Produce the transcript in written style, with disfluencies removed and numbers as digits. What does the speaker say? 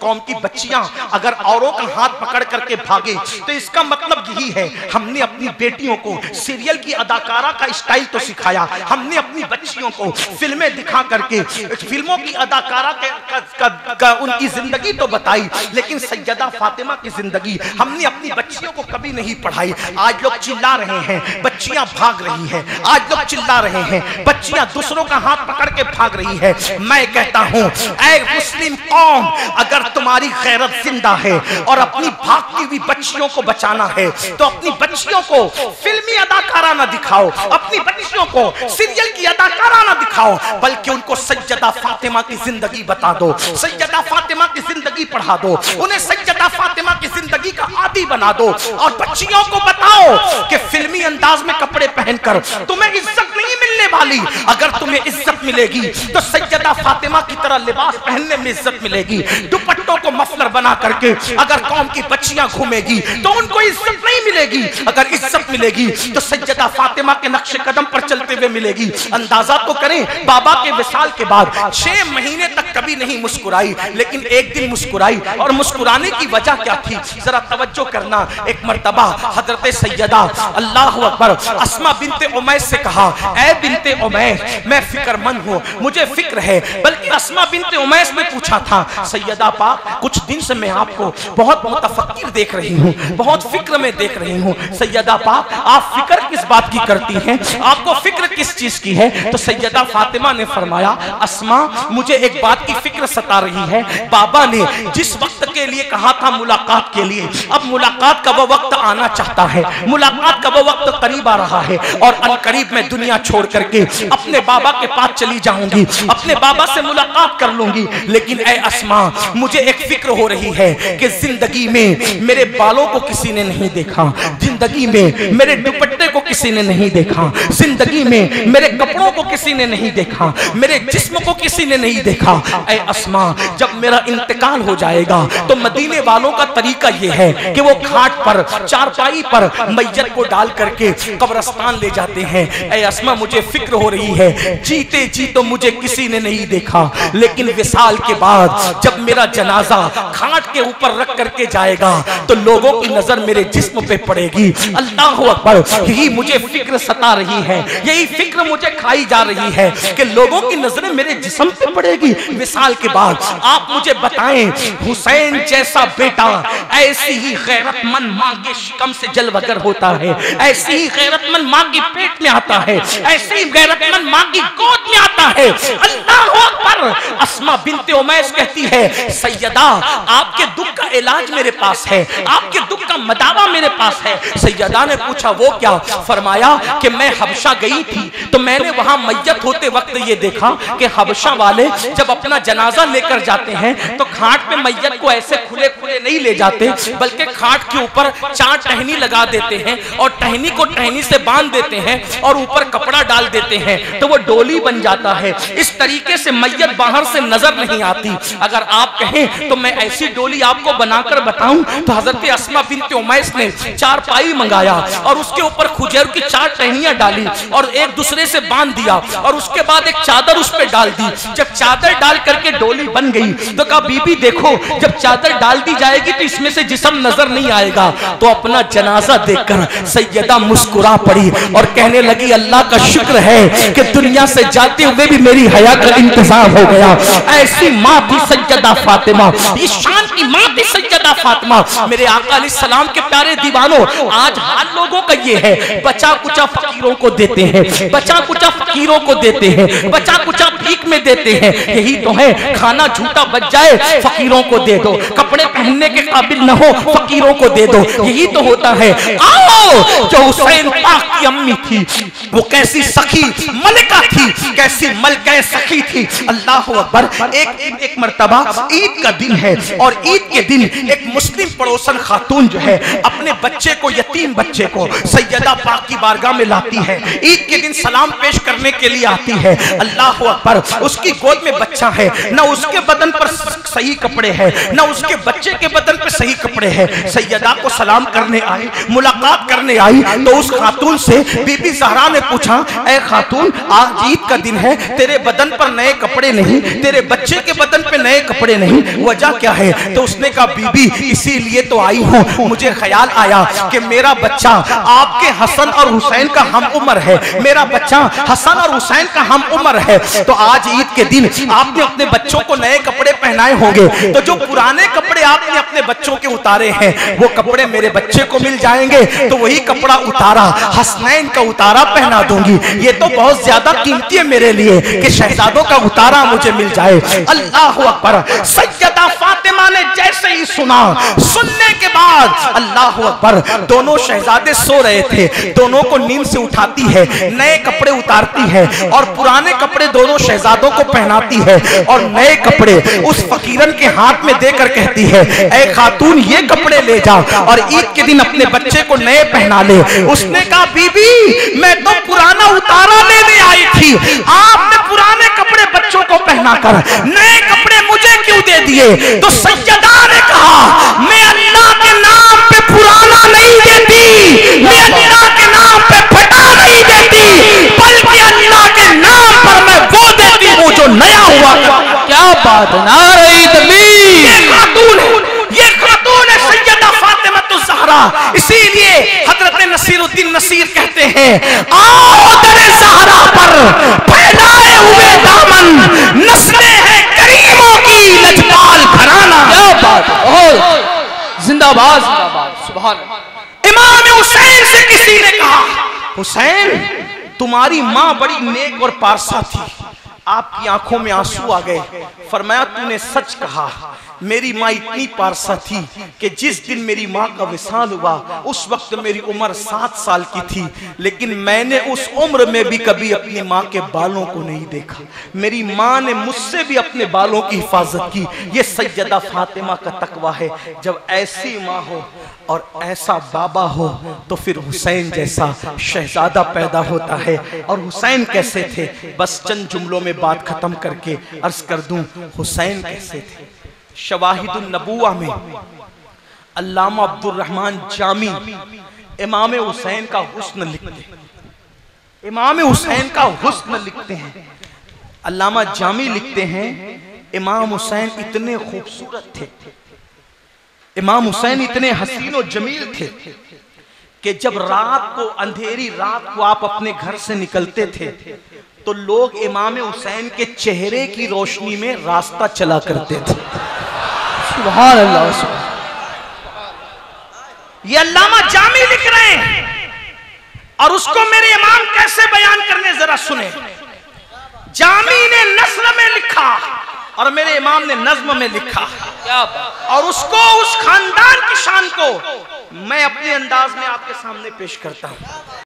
कौम की बच्चियां अगर औरों का हाथ पकड़ करके भागे तो इसका मतलब यही है हमने अपनी बेटियों को सीरियल की अदाकारा का स्टाइल तो सिखाया, हमने अपनी बच्चियों को फिल्में दिखा करके फिल्मों की अदाकारा का उनकी जिंदगी तो बताई, लेकिन सैयदा फातिमा की जिंदगी हमने अपनी बच्चियों को कभी नहीं पढ़ाई। आज लोग चिल्ला रहे हैं, बच्चियां भाग रही हैं, आज लोग चिल्ला रहे हैं, बच्चियां दूसरों का हाथ पकड़ के भाग रही है। मैं कहता हूं ऐ मुस्लिम कौम, अगर तुम्हारी गैरत जिंदा है और अपनी भागती हुई बच्चियों को बचाना है तो अपनी बच्चियों को फिल्मी अदाकारा ना दिखाओ, अपनी बच्चियों को सीरियल की अदाकारा ना दिखाओ, बल्कि उनको सैयदा फातिमा की जिंदगी बता दो, सैयदा फातिमा की जिंदगी पढ़ा दो, उन्हें सैयदा फातिमा की जिंदगी का आदी बना दो और बच्चियों को बताओ कि फिल्मी अंदाज में कपड़े पहनकर तुम्हें इज्जत नहीं मिलने वाली। अगर तुम्हें इज्जत मिलेगी तो सैयदा फातिमा की तरह लिबास पहनने में इज्जत मिलेगी। दुपट्टों को मफलर बना करके अगर कौम की बच्चियां घूमेगी तो उनको इज्जत नहीं मिलेगी। अगर इज्जत मिलेगी तो सैयदा फातिमा के नक्शे कदम पर चलते हुए मिलेगी। अंदाजा तो करें, बाबा के विसाल के बाद 6 महीने तक कभी नहीं मुस्कुराई, लेकिन एक दिन मुस्कुराई। और मुस्कुराने की वजह क्या थी, जरा तवज्जो करना। एक मर्तबा हजरत सैयदा अल्लाह अकबर अस्मा बिनते उमैस से कहा, ऐ बिनते उमैस, मैं फिक्रमंद हूँ, मुझे फिक्र है। बल्कि अस्मा बिनते उमैस ने पूछा था, सैयदा पाक कुछ दिन से मैं आपको बहुत मुतफक्किर देख रही हूँ, बहुत फिक्र में देख रही हूँ। सैयदा पाक आप फिक्र किस बात की करती हैं, आपको फिक्र किस चीज की है? तो सैयदा फातिमा ने फरमाया, अस्मा मुझे एक बात की फिक्र सता रही है। बाबा ने जिस वक्त के लिए कहा था मुलाकात के लिए, अब मुलाकात का वो वक्त आना चाहता है, मुलाकात का वो वक्त करीब आ रहा है और अनकरीब मैं दुनिया छोड़ करके अपने बाबा के पास चली जाऊंगी, अपने बाबा से मुलाकात कर लूंगी। लेकिन ऐ अस्मा मुझे एक फिक्र हो रही है कि जिंदगी में मेरे बालों को किसी ने नहीं देखा, जिंदगी में मेरे दुपट्टे को किसी ने नहीं देखा, जिंदगी में मेरे कपड़ों को किसी ने नहीं देखा, मेरे जिस्म को किसी ने नहीं देखा। ऐ अस्मा जब मेरा इंतकाल हो जाएगा तो मदीने वालों का तरीका यह है कि वो घाट पर चारपाई पर मैयत को डाल करके कब्रिस्तान ले जाते हैं। ऐ अस्मा मुझे फिक्र हो रही है, जीते जी तो मुझे किसी ने नहीं देखा, लेकिन विसाल के बाद जब मेरा जनाजा घाट के ऊपर रख करके जाएगा तो लोगों की नजर मेरे जिस्म पे पड़ेगी। अल्लाह अकबर, यही मुझे फिक्र सता रही है, यही फिक्र मुझे खाई जा रही है कि लोगों की नजरें मेरे जिस्म पे पड़ेगी विसाल के बाद। आप मुझे बताएं, हुसैन जैसा बेटा ऐसी ही गैरतमंद माँ के शिकम से जलवगर होता है, ऐसी ही गैरतमंद माँ की पेट में आता है, ऐसी ही गैरतमंद माँ की गोद में आता है। अल्लाह अकबर। अस्मा बिनते उमैस कहती है, सैयदा आपके दुख का इलाज मेरे पास है, आपके दुख का मदावा मेरे पास है। सैयदा ने पूछा वो क्या? फरमाया कि मैं हबशा गई थी तो मैंने वहां मैयत होते वक्त ये देखा कि हबशा वाले जब अपना जनाजा लेकर जाते हैं तो घाट पे मैयत को ऐसे खुले खुले नहीं ले जाते, बल्कि घाट के ऊपर 4 टहनी लगा देते हैं और टहनी को टहनी से बांध देते हैं और ऊपर कपड़ा डाल देते हैं तो वो डोली बन जाता है। इस तरीके से मैयत बाहर से नजर नहीं आती। अगर आप कहें तो मैं ऐसी डोली आपको बनाकर बताऊं तो हजरत अस्मा बिनते उमैस ने 4 पाई मंगाया और उसके ऊपर खुजर की 4 टहनियां डाली और एक दूसरे से बांध दिया और उसके बाद एक चादर उस पर डाल दी। जब चादर डाल करके डोली बन गई तो कहा बीबी देखो, जब चादर डाल दी जाएगी तो इसमें से जिस्म नजर नहीं आएगा। तो अपना जनाजा देखकर सैयदा मुस्कुरा पड़ी और कहने लगी, अल्लाह का शुक्र है कि दुनिया से जाते हुए भी मेरी हया का इंतजाम हो गया। ऐसी माँ थी सैयदा फातिमा, इस शान की माँ थी सैयदा फातिमा। मेरे आका अलैहिस्सलाम के प्यारे दीवानों, आज हाल लोगों का ये है, बचा कुचा फकीरों को देते हैं, बचा कुचा फकीरों को देते हैं, बचा कुचा भीख में देते हैं। यही तो है, खाना झूठा बच जाए फकीरों को दे दो, कपड़े पहनने के काबिल न हो फकीरों को दे दो, यही तो होता है। आओ, जो हुसैन पाक की अम्मी थी वो कैसी सखी मलिका थी, कैसी मलका सखी थी। अल्लाह अकबर। एक मर्तबा ईद का दिन है और ईद के दिन एक मुस्लिम पड़ोसन खातून जो है अपने बच्चे को, यतीम बच्चे को सैयदा पाक की बारगाह में लाती है। ईद के दिन सलाम पेश करने के लिए आती है। अल्लाह अकबर। उसकी गोद में बच्चा है, ना उसके बदन पर सही कपड़े हैं, ना उसके बच्चे के बदन पर सही कपड़े हैं। सैयदा को सलाम करने आए, मुलाकात करने आई तो उस खातून से बीबी ज़हरा ने पूछा, ऐ खातून आज ईद का दिन है, तेरे बदन पर नए कपड़े नहीं, तेरे बच्चे के बदन पे नए कपड़े नहीं, वजह क्या है? तो उसने कहा बीबी इसीलिए तो आई हूँ, मुझे ख्याल आया कि मेरा बच्चा आपके हसन और हुसैन का हम उम्र है, मेरा बच्चा हसन और हुसैन का हम उम्र है, तो आज ईद के दिन आपने अपने बच्चों को नए कपड़े पहनाए होंगे, तो जो पुराने कपड़े आपने अपने बच्चों के उतारे हैं वो कपड़े मेरे बच्चे को मिल जाएंगे, तो वही कपड़ा उतारा हसनैन का उतारा पहना दूंगी। ये तो बहुत ज्यादा कीमती है मेरे लिए कि शहजादों का उतारा मुझे मिल जाए। अल्लाह अकबर। सैयदा फातिमा ने जैसे ही सुना, सुनने के बाद अल्लाह अकबर, दोनों शहजादे सो रहे थे, दोनों को नींद से उठाती है, नए कपड़े उतारती है और पुराने कपड़े दोनों शहजादों को पहनाती है और नए कपड़े उस फकीरन के हाथ में देकर कहती है, ऐ खातून ये कपड़े ले जा और ईद के दिन अपने बच्चे को नए पहना ले। उसने कहा बीबी मैं तो पुराना उतारा लेने आई थी, आपने पुराने कपड़े बच्चों को पहनाकर नए कपड़े मुझे क्यों दे दिए? तो सैयदा ने कहा मैं अल्लाह के नाम पे पुराना नहीं देती, मैं अल्लाह के नाम पे फटा नहीं देती, बल्कि अल्लाह के नाम पर मैं वो देती हूँ जो नया हुआ। क्या बात, नारे तकबीर। ये खातून है सैयदा फातिमा ज़हरा। इसीलिए हजरत नसीरुद्दीन नसीर कहते हैं, आओ दरे ज़हरा पर फैलाए हुए दामन, नस्लें हैं करीमों की लजपाल घराना। क्या बात, बहुत जिंदाबाद जिंदाबाद, सुभान अल्लाह। इमाम हुसैन से किसी ने कहा, हुसैन तुम्हारी माँ बड़ी नेक और पारसा थी, आपकी आंखों में आंसू आ गए। फरमाया तूने सच कहा, मेरी माँ इतनी पारसा थी कि जिस दिन मेरी माँ का विसाल हुआ उस वक्त मेरी उम्र 7 साल की थी, लेकिन मैंने उस उम्र में भी कभी अपनी माँ के बालों को नहीं देखा। मेरी माँ ने मुझसे भी अपने बालों की हिफाजत की। ये सैयदा फातिमा का तकवा है। जब ऐसी माँ हो और ऐसा बाबा हो तो फिर हुसैन जैसा शहजादा पैदा होता है। और हुसैन कैसे थे, बस चंद जुमलों में बात खत्म करके अर्ज कर दूं, हुसैन कैसे थे। शवाहिदुन नबुवा में अल्लामा अब्दुल रहमान जामी इमाम हुसैन का हुस्न लिखते हैं, इमाम हुसैन का हुस्न लिखते हैं। अल्लामा जामी लिखते हैं, इमाम हुसैन इतने खूबसूरत थे, इमाम हुसैन इतने हसीन और जमील थे कि जब रात को, अंधेरी रात को आप अपने घर से निकलते थे तो लोग इमाम हुसैन के चेहरे की रोशनी में रास्ता चला करते थे। सुभान अल्लाह। ये अल्लामा जामी लिख रहे हैं और उसको मेरे इमाम कैसे बयान करने जरा सुने। जामी ने नस्र में लिखा और मेरे इमाम ने नज्म में लिखा, और उसको, उस खानदान की शान को मैं अपने अंदाज में आपके सामने पेश करता हूं।